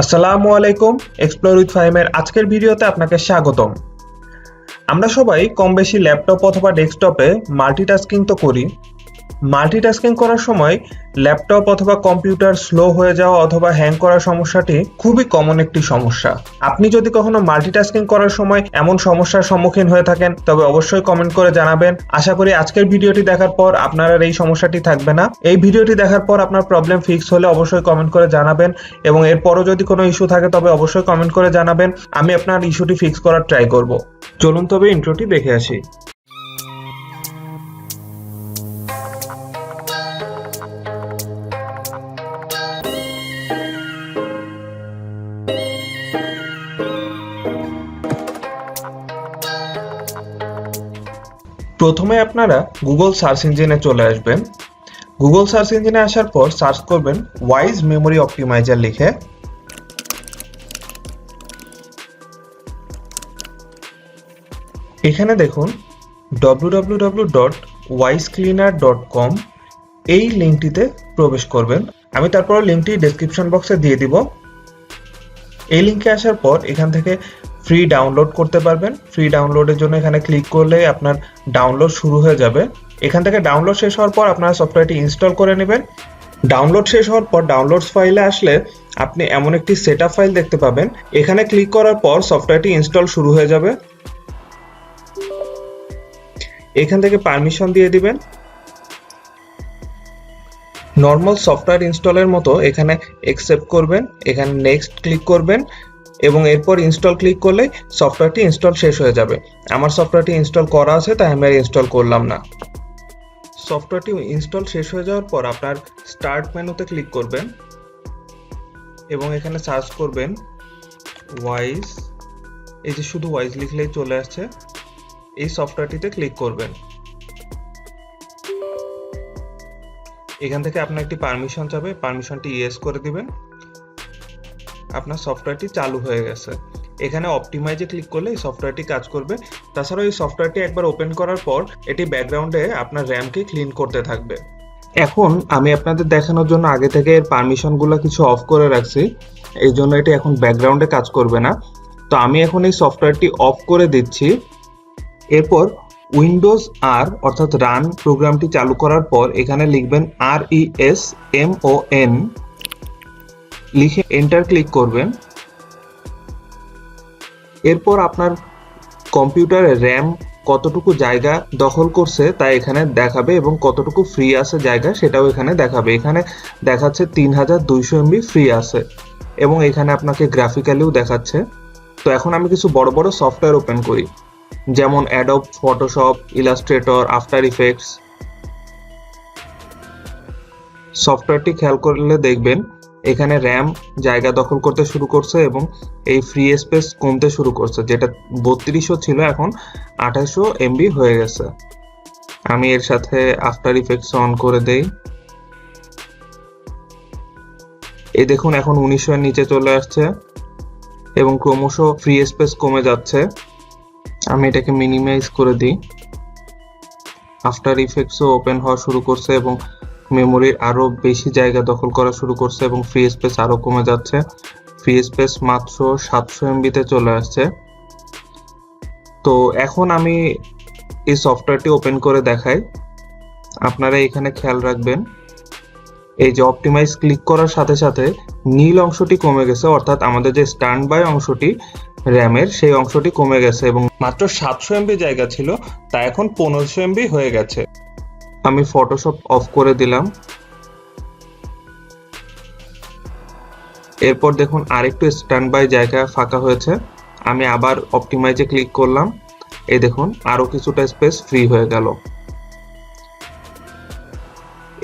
আসসালামু আলাইকুম, explore with ফাহিমের আজকের ভিডিওতে আপনাকে স্বাগতম। আমরা সবাই কম বেশি ল্যাপটপ অথবা ডেস্কটপে মাল্টিটাস্কিং তো করি। মাল্টিটাস্কিং করার সময় ল্যাপটপ অথবা কম্পিউটার স্লো হয়ে যাওয়া অথবা হ্যাং করার সমস্যাটি খুবই কমন একটি সমস্যা। আপনি যদি কখনো মাল্টিটাস্কিং করার সময় এমন সমস্যার সম্মুখীন হয়ে থাকেন তবে অবশ্যই কমেন্ট করে জানাবেন। আশা করি আজকের ভিডিওটি দেখার পর আপনার আর এই সমস্যাটি থাকবে না। এই ভিডিওটি দেখার পর আপনার প্রবলেম ফিক্স হলে অবশ্যই কমেন্ট করে জানাবেন এবং এরপরও যদি কোনো ইস্যু থাকে তবে অবশ্যই কমেন্ট করে জানাবেন। আমি আপনার ইস্যুটি ফিক্স করার ট্রাই করব। চলুন তবে ইন্ট্রোটি দেখে আসি। প্রথমে আপনারা গুগল সার্চ ইঞ্জিনে চলে আসবেন। গুগল সার্চ ইঞ্জিনে আসার পর সার্চ করবেন ওয়াইজ মেমোরি অপটিমাইজার লিখে। এখানে দেখুন www.wisecleaner.com এই লিঙ্কটিতে প্রবেশ করবেন। আমি তারপর লিঙ্কটি ডেসক্রিপশন বক্সে দিয়ে দিব। এই লিঙ্কে আসার পর এখান থেকে ফ্রি ডাউনলোড করতে পারবেন। ফ্রি ডাউনলোডের জন্য এখানে ক্লিক করলেই আপনার ডাউনলোড শুরু হয়ে যাবে। এখান থেকে ডাউনলোড শেষ হওয়ার পর আপনারা সফটওয়্যারটি ইনস্টল করে নেবেন। ডাউনলোড শেষ হওয়ার পর ডাউনলোডস ফাইলে আসলে আপনি এমন একটি সেটআপ ফাইল দেখতে পাবেন। এখানে ক্লিক করার পর সফটওয়্যারটি ইনস্টল শুরু হয়ে যাবে। এখান থেকে পারমিশন দিয়ে দিবেন। নর্মাল সফটওয়্যার ইনস্টলের মতো এখানে অ্যাকসেপ্ট করবেন, এখানে নেক্সট ক্লিক করবেন এবং এরপর ইনস্টল ক্লিক করলে সফটওয়্যারটি ইনস্টল শেষ হয়ে যাবে। আমার সফটওয়্যারটি ইনস্টল করা আছে তাই আমি আর ইনস্টল করলাম না। সফটওয়্যারটি ইনস্টল শেষ হয়ে যাওয়ার পর আপনার স্টার্ট মেনুতে ক্লিক করবেন এবং এখানে সার্চ করবেন ওয়াইজ। এই যে শুধু ওয়াইজ লিখলেই চলে আসছে। এই সফটওয়্যারটিতে ক্লিক করবেন। এখান থেকে আপনার একটি পারমিশন চাবে, পারমিশনটি ইয়েস করে দিবেন। আপনার সফটওয়্যারটি চালু হয়ে গেছে। এখানে অপটিমাইজে ক্লিক করলে এই সফটওয়্যারটি কাজ করবে। তাছাড়াও এই সফটওয়্যারটি একবার ওপেন করার পর এটি ব্যাকগ্রাউন্ডে আপনার র্যামকে ক্লিন করতে থাকবে। এখন আমি আপনাদের দেখানোর জন্য আগে থেকে এর পারমিশনগুলো কিছু অফ করে রাখছি, এই জন্য এটি এখন ব্যাকগ্রাউন্ডে কাজ করবে না। তো আমি এখন এই সফটওয়্যারটি অফ করে দিচ্ছি। এরপর উইন্ডোজ আর অর্থাৎ রান প্রোগ্রামটি চালু করার পর এখানে লিখবেন RESMON লিখে এন্টার ক্লিক করবেন। এরপর আপনার কম্পিউটারের র্যাম কতটুকু জায়গা দখল করছে তা এখানে দেখাবে এবং কতটুকু ফ্রি আছে জায়গা সেটাও এখানে দেখাবে। এখানে দেখাচ্ছে 3200 MB ফ্রি আছে এবং এখানে আপনাকে গ্রাফিক্যালিও দেখাচ্ছে। তো এখন আমি কিছু বড় বড় সফটওয়্যার ওপেন করি, যেমন Adobe Photoshop, Illustrator, after effects. সফটওয়্যারটি খেয়াল করলে দেখবেন এখানে র্যাম জায়গা দখল করতে শুরু করছে এবং এই ফ্রি স্পেস কমতে শুরু করছে, যেটা 3200 ছিল এখন 2800 MB হয়ে গেছে। আমি এর সাথে আফটার ইফেক্টস অন করে দেই। এই দেখুন এখন 1900 এর নিচে চলে আসছে এবং ক্রমশ ফ্রি স্পেস কমে যাচ্ছে। আমি এটাকে মিনিমাইজ করে দিই। আফটার ইফেক্টসও ওপেন হওয়া শুরু করছে এবং মেমোরির আরো বেশি জায়গা দখল করা শুরু করছে এবং ফ্রি স্পেস আরো কমে যাচ্ছে। ফ্রি স্পেস মাত্র 700 MB তে চলে আসছে। তো এখন আমি এই সফটওয়্যারটি ওপেন করে দেখাই। আপনারা এখানে খেয়াল রাখবেন এই যে অপটিমাইজ ক্লিক করার সাথে সাথে নীল অংশটি কমে গেছে, অর্থাৎ আমাদের যে স্ট্যান্ড বাই অংশটি র্যামের সেই অংশটি কমে গেছে এবং মাত্র 700 MB জায়গা ছিল তা এখন 1500 MB হয়ে গেছে। আমি ফটোশপ অফ করে দিলাম। এরপর দেখুন আরেকটু স্ট্যান্ড বাই জায়গা ফাঁকা হয়েছে। আমি আবার অপটিমাইজে ক্লিক করলাম। এই দেখুন আরো কিছুটা স্পেস ফ্রি হয়ে গেল।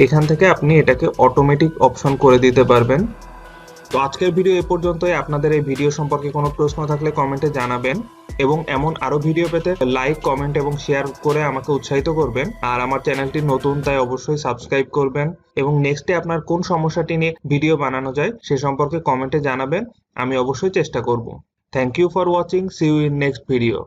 এখান থেকে আপনি এটাকে অটোমেটিক অপশন করে দিতে পারবেন। তো আজকের ভিডিও এ পর্যন্তই। আপনাদের এই ভিডিও সম্পর্কে কোনো প্রশ্ন থাকলে কমেন্টে জানাবেন এবং এমন আরো ভিডিও পেতে লাইক, কমেন্ট এবং শেয়ার করে আমাকে উৎসাহিত করবেন। আর আমার চ্যানেলটি নতুন তাই অবশ্যই সাবস্ক্রাইব করবেন এবং নেক্সটে আপনার কোন সমস্যাটি নিয়ে ভিডিও বানানো যায় সে সম্পর্কে কমেন্টে জানাবেন। আমি অবশ্যই চেষ্টা করব। Thank you for watching. See you in next video.